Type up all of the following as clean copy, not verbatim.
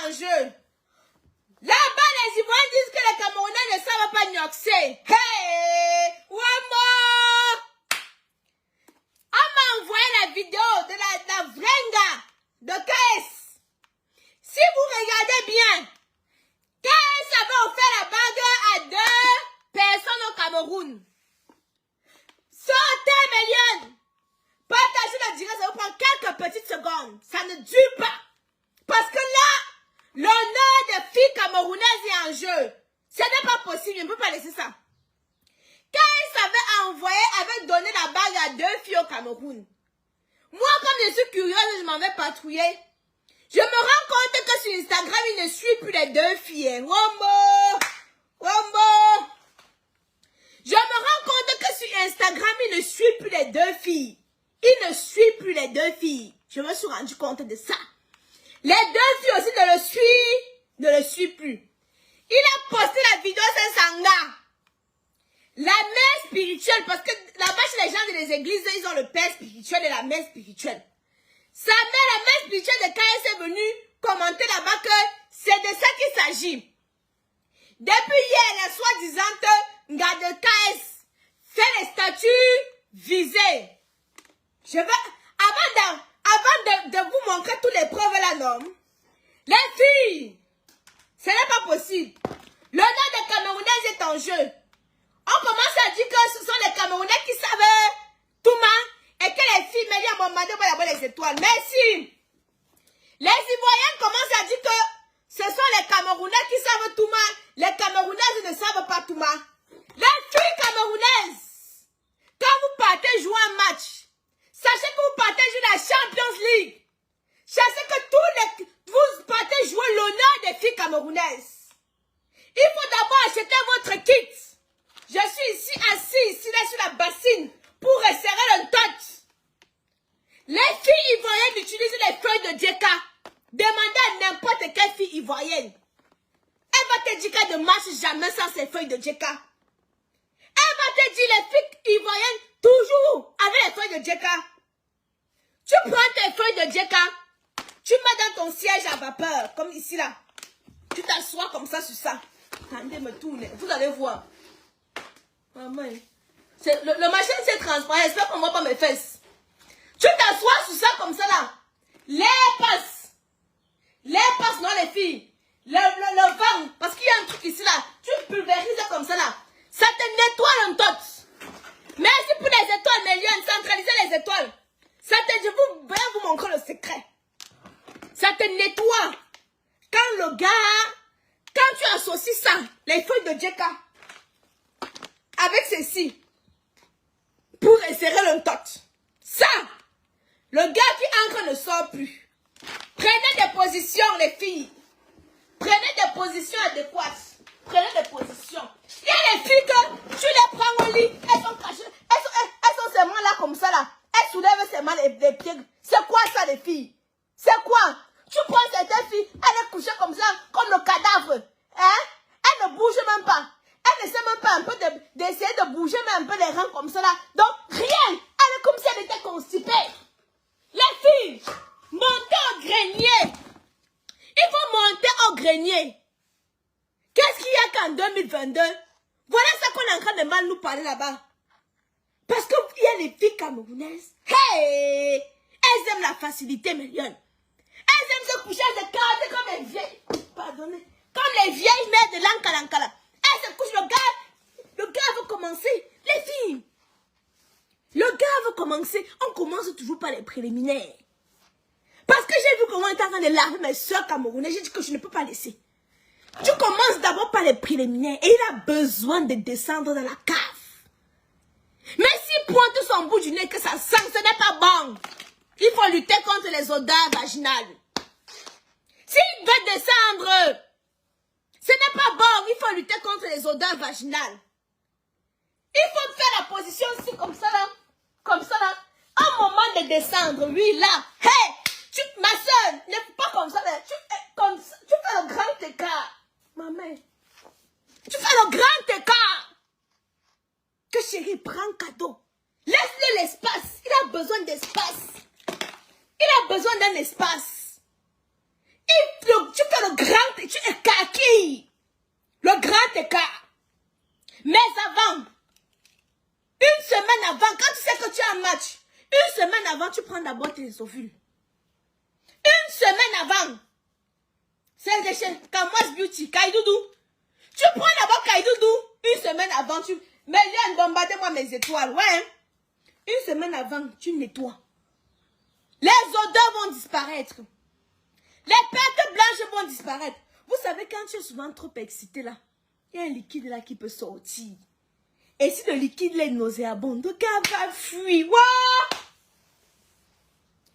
en jeu. Là-bas, les Ivoiriens disent que les Camerounais ne savent pas nyoxer. Hey! Wamo! On m'a envoyé la vidéo de la vrenga de KS. Si vous regardez bien, KS avait offert la bague à 2 personnes au Cameroun. Sortez, millions! Partagez la direct, ça vous prend quelques petites secondes. Ça ne dure pas. Parce que là, l'honneur des filles camerounaises est en jeu. Ce n'est pas possible, je ne peux pas laisser ça. KS avait envoyé, avait donné la bague à 2 filles au Cameroun. Moi, comme je suis curieuse, je m'en vais patrouiller. Je me rends compte que sur Instagram, il ne suit plus les 2 filles. Wombo! Wombo! Je me rends compte que sur Instagram, il ne suit plus les 2 filles. Il ne suit plus les 2 filles. Je me suis rendu compte de ça. Les 2 filles aussi ne le suivent plus. Il a posté la vidéo de Sanga. La mère spirituelle, parce que là-bas, chez les gens des églises, ils ont le père spirituel et la mère spirituelle. Sa mère, la mère spirituelle de KS est venue commenter là-bas que c'est de ça qu'il s'agit. Depuis hier, la soi-disant Ngade KS fait les statuts visés. Je vais, avant de vous montrer toutes les preuves là, non? Les filles, ce n'est pas possible. L'honneur des Camerounaises est en jeu. On commence à dire que ce sont les Camerounais qui savent tout et que les filles me disent à mon mari de les étoiles. Merci. Les Ivoiriens commencent à dire que ce sont les Camerounais qui savent tout les Camerounaises ne savent pas tout Les filles camerounaises, quand vous partez jouer un match, sachez que vous partez jouer la Champions League. Sachez que vous partez jouer l'honneur des filles camerounaises. Il faut d'abord acheter votre kit. Je suis ici assis, ici là sur la bassine, pour resserrer le tot. Les filles ivoiriennes utilisent les feuilles de Djeka. Demandez à n'importe quelle fille ivoirienne. Elle va te dire qu'elle ne marche jamais sans ses feuilles de Djeka. Elle va te dire les filles ivoiriennes toujours avec les feuilles de Djeka. Tu prends tes feuilles de Djeka, tu mets dans ton siège à vapeur, comme ici là. Tu t'assois comme ça sur ça. Attendez, me tourner. Vous allez voir. Maman, le machin c'est transparent, j'espère qu'on ne voit pas mes fesses. Tu t'assois sur ça comme ça là. Les passes, non les filles. Le vent, parce qu'il y a un truc ici là. Tu pulvérises comme ça là. Ça te nettoie un tot. Merci pour les étoiles, millions. Centralisez les étoiles. Ça te, je vais vous montrer le secret. Ça te nettoie. Quand tu associes ça, les feuilles de Djeka, avec ceci, pour resserrer le tot. Ça, le gars qui entre ne sort plus. Prenez des positions, les filles. Prenez des positions adéquates. Prenez des positions. Il y a les filles que tu les prends au lit, elles sont cachées, elles sont seulement là comme ça là. Elles soulèvent seulement les pieds. C'est quoi ça les filles? C'est quoi? Tu prends cette fille, elle est couchée comme ça, comme le cadavre. Hein? Elle ne bouge même pas. Elle ne sait même pas un peu d'essayer de bouger mais un peu les reins comme ça là. Donc rien. Elle est comme si elle était constipée. Les filles, montez au grenier. Il faut monter au grenier. Qu'est-ce qu'il y a qu'en 2022? Voilà ça qu'on est en train de mal nous parler là-bas. Parce qu'il y a les filles camerounaises. Hey! Elles aiment la facilité, million. Elles aiment se coucher, elles se casser comme les vieilles. Pardonnez. Comme les vieilles mères de l'Ankalankala. Elles se couchent, le gars veut commencer. Les filles. Le gars veut commencer. On commence toujours par les préliminaires. Parce que j'ai vu comment on était en train de laver mes soeurs camerounaises. J'ai dit que je ne peux pas laisser. Tu commences d'abord par les préliminaires. Et il a besoin de descendre dans la cave. Mais s'il pointe son bout du nez que ça sent, ce n'est pas bon. Il faut lutter contre les odeurs vaginales. S'il veut descendre, ce n'est pas bon. Il faut lutter contre les odeurs vaginales. Il faut faire la position ici comme ça là. Comme ça là. Au moment de descendre, oui là. Hey! Ma soeur, ne fais pas comme ça là. Tu fais le grand écart. Maman. Tu fais le grand écart. Que chérie, prends cadeau. Laisse-le l'espace. Il a besoin d'espace. Il a besoin d'un espace. Tu fais le grand, tu écarquilles. Le grand écart. Mais avant, une semaine avant, quand tu sais que tu as un match, une semaine avant, tu prends d'abord tes ovules. Une semaine avant, c'est de chez Kamoise Beauty, Kaidoudou. Tu prends d'abord Kaidoudou, une semaine avant, tu... Mais viens bombarder-moi mes étoiles, ouais. Une semaine avant, tu nettoies. Les odeurs vont disparaître. Les pertes blanches vont disparaître. Vous savez, quand tu es souvent trop excité là, il y a un liquide là qui peut sortir. Et si le liquide est nauséabond, le gars va fuir. Wow!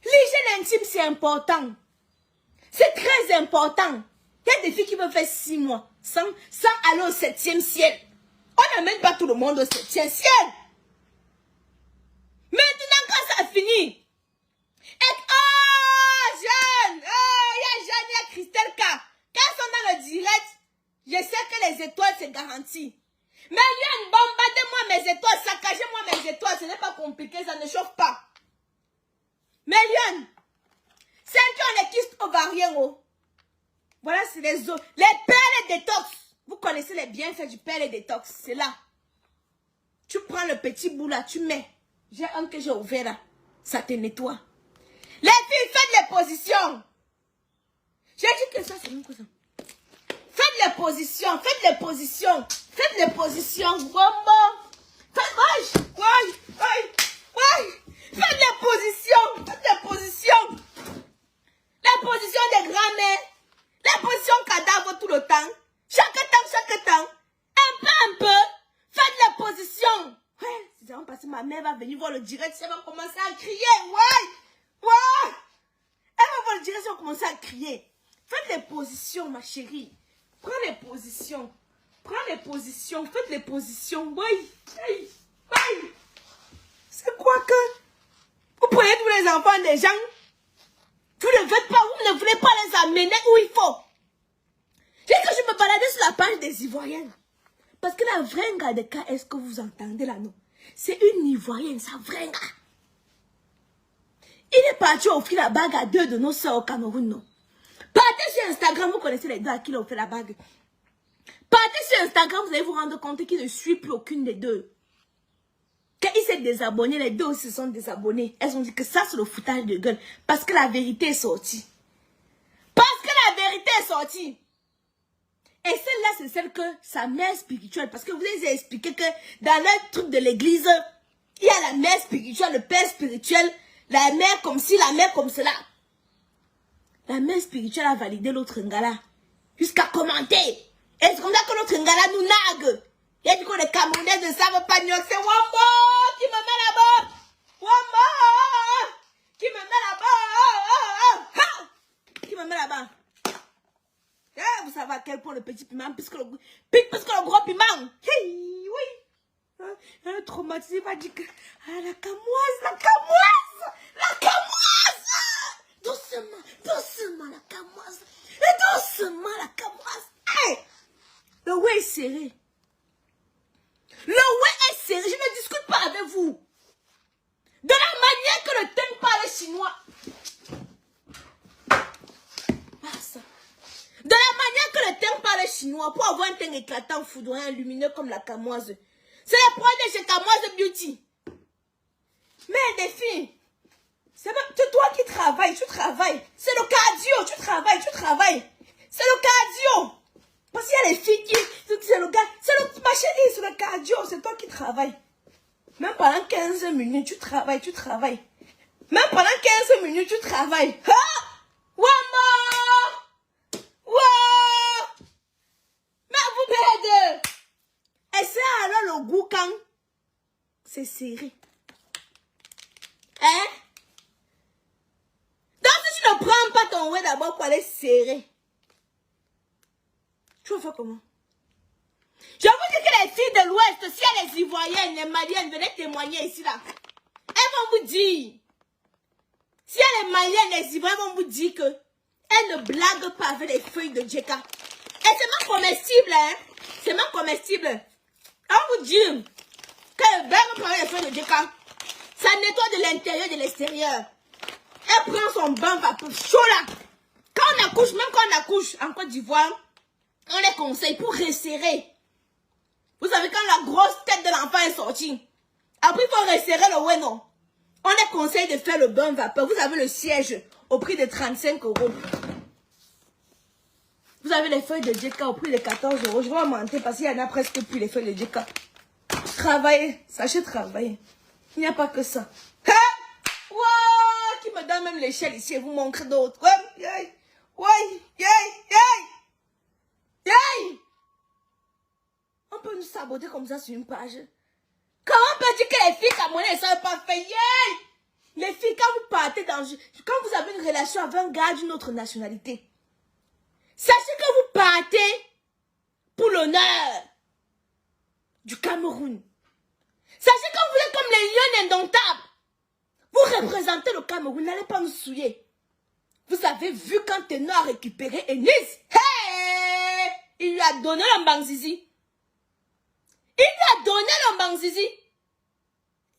L'hygiène intime, c'est important. C'est très important. Il y a des filles qui peuvent faire 6 mois sans aller au 7e ciel. On n'amène pas tout le monde au 7e ciel. Maintenant, quand ça finit, et oh, Jeanne, oh, il y a Jeanne, il y a Christelle K. Quand ils sont dans le direct, je sais que les étoiles, c'est garanti. Mais Liane, bombardez-moi mes étoiles, saccagez-moi mes étoiles, ce n'est pas compliqué, ça ne chauffe pas. Mais Liane, c'est qui ont les kystes ovariens, oh. Voilà, c'est les os. Les perles détox. Vous connaissez les bienfaits du perle détox, c'est là. Tu prends le petit bout là, tu mets. J'ai un que j'ai ouvert là, ça te nettoie. Les filles, faites les positions. J'ai dit que ça, c'est même quoi ça. Faites les positions, faites les positions. Faites les positions. Faites les positions. Faites les positions. La position des grands-mères. La position cadavre tout le temps. Chaque temps. Un peu. Faites les positions. Ouais, c'est vraiment parce que ma mère va venir voir le direct. Elle va commencer à crier. Ouais. Elle va voir le direct. Elle va commencer à crier. Faites les positions, ma chérie. Prends les positions. Faites les positions. Oui. C'est quoi que... Vous prenez tous les enfants des gens. Vous ne voulez pas les amener où il faut. J'ai que je me baladais sur la page des Ivoiriennes. Parce que la vraie gars de cas, est-ce que vous entendez là, non? C'est une Ivoirienne, sa vraie gars. Il est parti offrir la bague à 2 de nos soeurs au Cameroun, non? Partez sur Instagram, vous connaissez les deux à qui il a offert la bague. Partez sur Instagram, vous allez vous rendre compte qu'il ne suit plus aucune des deux. Quand il s'est désabonné, les deux aussi se sont désabonnés. Elles ont dit que ça, c'est le foutage de gueule. Parce que la vérité est sortie. Et celle-là, c'est celle que sa mère spirituelle. Parce que vous avez expliqué que dans le truc de l'église, il y a la mère spirituelle, le père spirituel, la mère comme ci, la mère comme cela. La mère spirituelle a validé l'autre ngala. Jusqu'à commenter. Est-ce qu'on a que l'autre ngala nous nague? Il y a du coup les Camerounais ne savent pas gnoser. C'est Wambo qui me met là-bas. Wambo qui me met là-bas. Qui me met là-bas. Vous savez à quel point le petit piment plus que le gros piment. Hey, oui. Un traumatisé va dire que la camoise. Doucement la camoise. Doucement la camoise. Hey, le ouais est serré. Le ouais est serré. Je ne discute pas avec vous. De la manière que le thème parle chinois. De la manière que le thème parle chinois, pour avoir un teint éclatant, foudroyant, lumineux comme la camoise. C'est le problème de chez Kamoise Beauty. Mais des filles, c'est toi qui travailles, tu travailles. C'est le cardio, tu travailles. C'est le cardio. Parce qu'il y a les filles qui... C'est le gars, ma chérie, c'est le cardio, c'est toi qui travailles. Même pendant 15 minutes, tu travailles. Même pendant 15 minutes, tu travailles. Ah! Wama! Wow! Mais vous m'aidez! Et c'est alors le goût quand c'est serré. Hein? Donc si tu ne prends pas ton ouais d'abord pour aller serrer, tu vas faire comment? Je vous dis que les filles de l'Ouest, si il y a les Ivoiriennes, les Maliennes, venez témoigner ici là. Elles vont vous dire, si il y a les Maliennes, les Ivoiriennes vont vous dire que elles ne blaguent pas avec les feuilles de Djeka. Et c'est même comestible, hein. C'est même comestible. On vous dit qu'elle blague pas avec les feuilles de Djeka. Ça nettoie de l'intérieur et de l'extérieur. Elle prend son bain vapeur chaud là. Quand on accouche, même quand on accouche en Côte d'Ivoire, on les conseille pour resserrer. Vous savez, quand la grosse tête de l'enfant est sortie, après il faut resserrer le non. On les conseille de faire le bain vapeur. Vous avez le siège au prix de 35 €. Vous avez les feuilles de JK au prix de 14 €. Je vais mentir parce qu'il y en a presque plus les feuilles de JK. Travaillez, sachez travailler. Il n'y a pas que ça. Hein? Wow, qui me donne même l'échelle ici et vous montre d'autres. Ouais, on peut nous saboter comme ça sur une page. Comment on peut dire que les filles camerounaises ne savent pas faire? Les filles, quand vous partez quand vous avez une relation avec un gars d'une autre nationalité, sachez que vous partez pour l'honneur du Cameroun. Sachez que vous êtes comme les lions indomptables. Vous représentez le Cameroun, n'allez pas nous souiller. Vous avez vu quand Ténor a récupéré Ennis? Hey! Il lui a donné le Mbangzizi. Il lui a donné le Mbangzizi.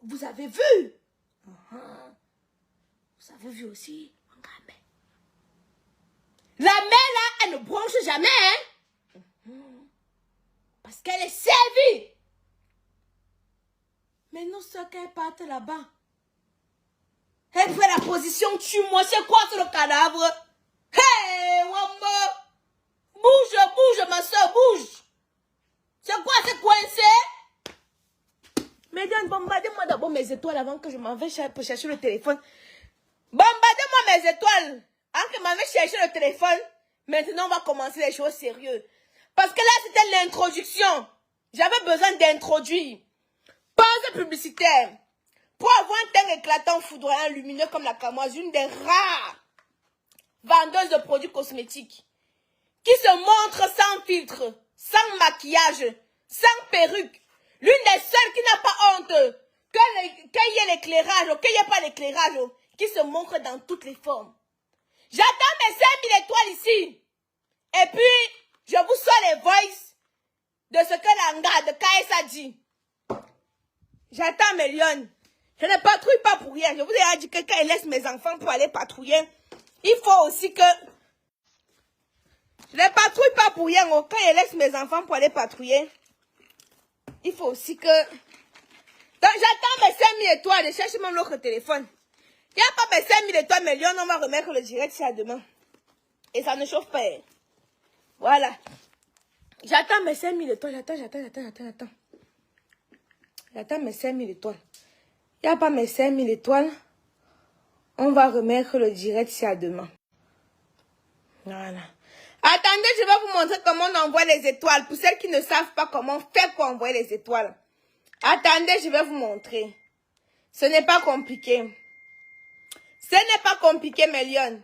Vous avez vu? Vous avez vu aussi mon grand-mère. La mère là, elle ne bronche jamais. Hein? Parce qu'elle est servie. Mais nous, ceux qui partent là-bas, elle fait la position tue-moi. C'est quoi sur le cadavre? Hey, Wamba! Bouge, ma soeur, bouge! C'est quoi, c'est coincé? Mais bombardez-moi d'abord mes étoiles avant que je m'en vais pour chercher le téléphone. Bombardez-moi mes étoiles avant que je m'en vais chercher le téléphone. Maintenant, on va commencer les choses sérieuses. Parce que là, c'était l'introduction. J'avais besoin d'introduire. Pause publicitaire. Pour avoir un teint éclatant, foudroyant, lumineux comme la Camoise, une des rares vendeuses de produits cosmétiques qui se montre sans filtre, sans maquillage, sans perruque. L'une des seules qui n'a pas honte qu'il y ait l'éclairage ou qu'il n'y ait pas d'éclairage, qui se montre dans toutes les formes. J'attends mes 5000 étoiles ici. Et puis, je vous sors les voices de ce que l'anga de KS a dit. J'attends mes lions. Je ne patrouille pas pour rien. Je vous ai dit que quand il laisse mes enfants pour aller patrouiller, il faut aussi que... Je ne patrouille pas pour rien. Quand il laisse mes enfants pour aller patrouiller, il faut aussi que... Donc j'attends mes 5000 étoiles. Je cherche même l'autre téléphone. Il n'y a pas mes 5000 étoiles, mais lions, on va remettre le direct c'est à demain. Et ça ne chauffe pas. Voilà. J'attends mes 5000 étoiles. J'attends. J'attends mes 5000 étoiles. Il n'y a pas mes 5000 étoiles. On va remettre le direct c'est à demain. Voilà. Attendez, je vais vous montrer comment on envoie les étoiles. Pour celles qui ne savent pas comment faire pour envoyer les étoiles. Attendez, je vais vous montrer. Ce n'est pas compliqué. Ce n'est pas compliqué, mes lions.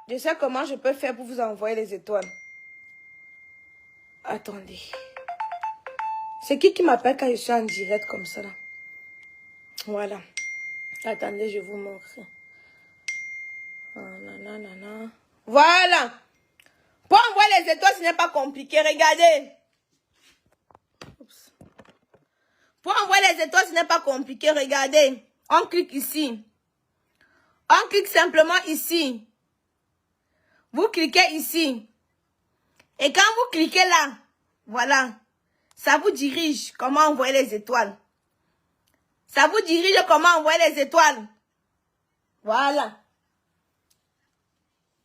Je sais comment je peux faire pour vous envoyer les étoiles. Attendez. C'est qui m'appelle quand je suis en direct comme ça là? Voilà. Attendez, je vous montre. Voilà. Pour envoyer les étoiles, ce n'est pas compliqué. Regardez. Oups. Pour envoyer les étoiles, ce n'est pas compliqué. Regardez. On clique ici. On clique simplement ici. Vous cliquez ici. Et quand vous cliquez là, voilà. Ça vous dirige comment envoyer les étoiles. Ça vous dirige comment envoyer les étoiles. Voilà.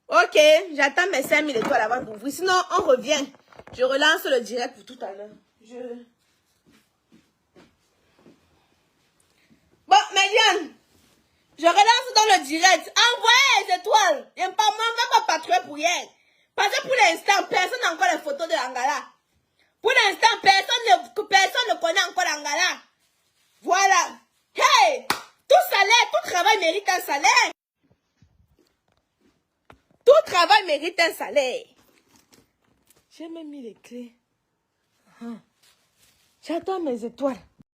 Ok, j'attends mes 5000 étoiles avant d'ouvrir. Sinon, on revient. Je relance le direct pour tout à l'heure. Bon, Méliane, je relance dans le direct. Envoyez les étoiles. Je ne vais pas patrouiller pour rien. Parce que pour l'instant, personne n'a encore les photos de l'Angala. Pour l'instant, personne ne connaît encore l'Angala. Voilà. Hey! Tout salaire, tout travail mérite un salaire. Tout travail mérite un salaire. J'ai même mis les clés. J'attends mes étoiles.